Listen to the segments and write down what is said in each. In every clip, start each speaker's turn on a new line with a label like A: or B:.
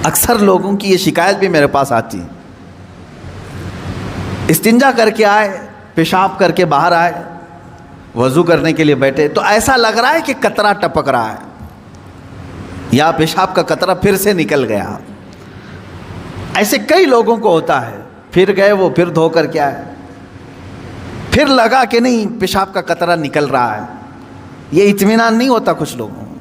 A: اکثر لوگوں کی یہ شکایت بھی میرے پاس آتی ہے، استنجا کر کے آئے، پیشاب کر کے باہر آئے، وضو کرنے کے لیے بیٹھے تو ایسا لگ رہا ہے کہ قطرہ ٹپک رہا ہے یا پیشاب کا قطرہ پھر سے نکل گیا۔ ایسے کئی لوگوں کو ہوتا ہے، پھر گئے وہ، پھر دھو کر کے آئے، پھر لگا کہ نہیں پیشاب کا قطرہ نکل رہا ہے۔ یہ اطمینان نہیں ہوتا کچھ لوگوں کو۔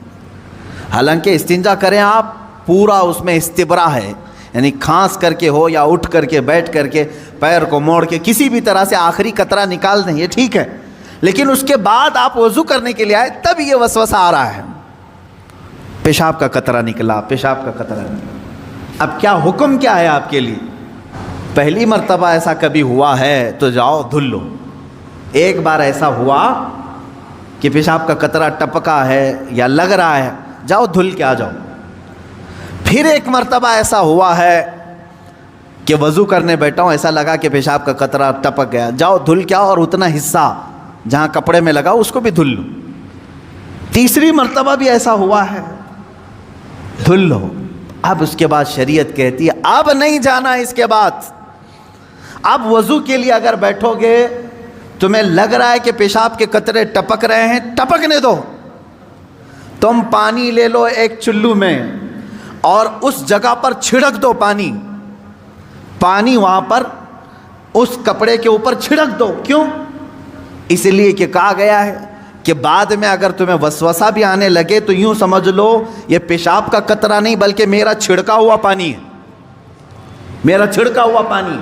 A: حالانکہ استنجا کریں آپ، پورا اس میں استبرا ہے، یعنی کھانس کر کے ہو یا اٹھ کر کے بیٹھ کر کے پیر کو موڑ کے کسی بھی طرح سے آخری قطرہ نکال دیں، یہ ٹھیک ہے۔ لیکن اس کے بعد آپ وضو کرنے کے لیے آئے تب یہ وسوسہ آ رہا ہے، پیشاب کا قطرہ نکلا، پیشاب کا قطرہ نکلا۔ اب کیا حکم کیا ہے آپ کے لیے؟ پہلی مرتبہ ایسا کبھی ہوا ہے تو جاؤ دھل لو۔ ایک بار ایسا ہوا کہ پیشاب کا قطرہ ٹپکا ہے یا لگ رہا ہے، جاؤ دھل کے آ جاؤ۔ پھر ایک مرتبہ ایسا ہوا ہے کہ وضو کرنے بیٹھا ہوں، ایسا لگا کہ پیشاب کا قطرہ ٹپک گیا، جاؤ دھل کے آؤ اور اتنا حصہ جہاں کپڑے میں لگا اس کو بھی دھل لو۔ تیسری مرتبہ بھی ایسا ہوا ہے، دھل لو۔ اب اس کے بعد شریعت کہتی ہے اب نہیں جانا اس کے بعد۔ اب وضو کے لیے اگر بیٹھو گے، تمہیں لگ رہا ہے کہ پیشاب کے قطرے ٹپک رہے ہیں، ٹپکنے دو۔ تم پانی لے لو ایک چلو میں اور اس جگہ پر چھڑک دو پانی وہاں پر اس کپڑے کے اوپر چھڑک دو۔ کیوں؟ اس لیے کہ کہا گیا ہے کہ بعد میں اگر تمہیں وسوسہ بھی آنے لگے تو یوں سمجھ لو یہ پیشاب کا قطرہ نہیں بلکہ میرا چھڑکا ہوا پانی ہے، میرا چھڑکا ہوا پانی۔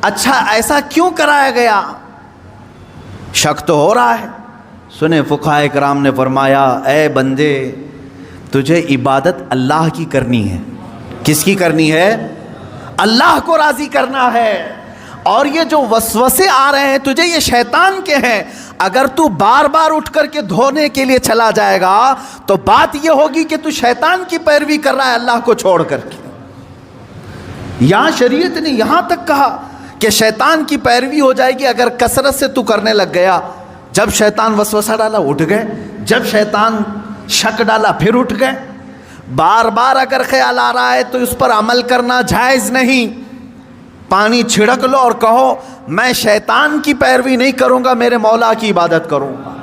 A: اچھا ایسا کیوں کرایا گیا؟ شک تو ہو رہا ہے۔ سنیں فقہاء کرام نے فرمایا اے بندے، تجھے عبادت اللہ کی کرنی ہے۔ کس کی کرنی ہے؟ اللہ کو راضی کرنا ہے۔ اور یہ جو وسوسے آ رہے ہیں تجھے، یہ شیطان کے ہیں۔ اگر تو بار بار اٹھ کر کے دھونے کے لیے چلا جائے گا تو بات یہ ہوگی کہ تو شیطان کی پیروی کر رہا ہے اللہ کو چھوڑ کر کے۔ یہاں شریعت نے یہاں تک کہا کہ شیطان کی پیروی ہو جائے گی اگر کثرت سے تو کرنے لگ گیا۔ جب شیطان وسوسہ ڈالا اٹھ گئے، جب شیطان شک ڈالا پھر اٹھ گئے۔ بار بار اگر خیال آ رہا ہے تو اس پر عمل کرنا جائز نہیں۔ پانی چھڑک لو اور کہو میں شیطان کی پیروی نہیں کروں گا، میرے مولا کی عبادت کروں گا۔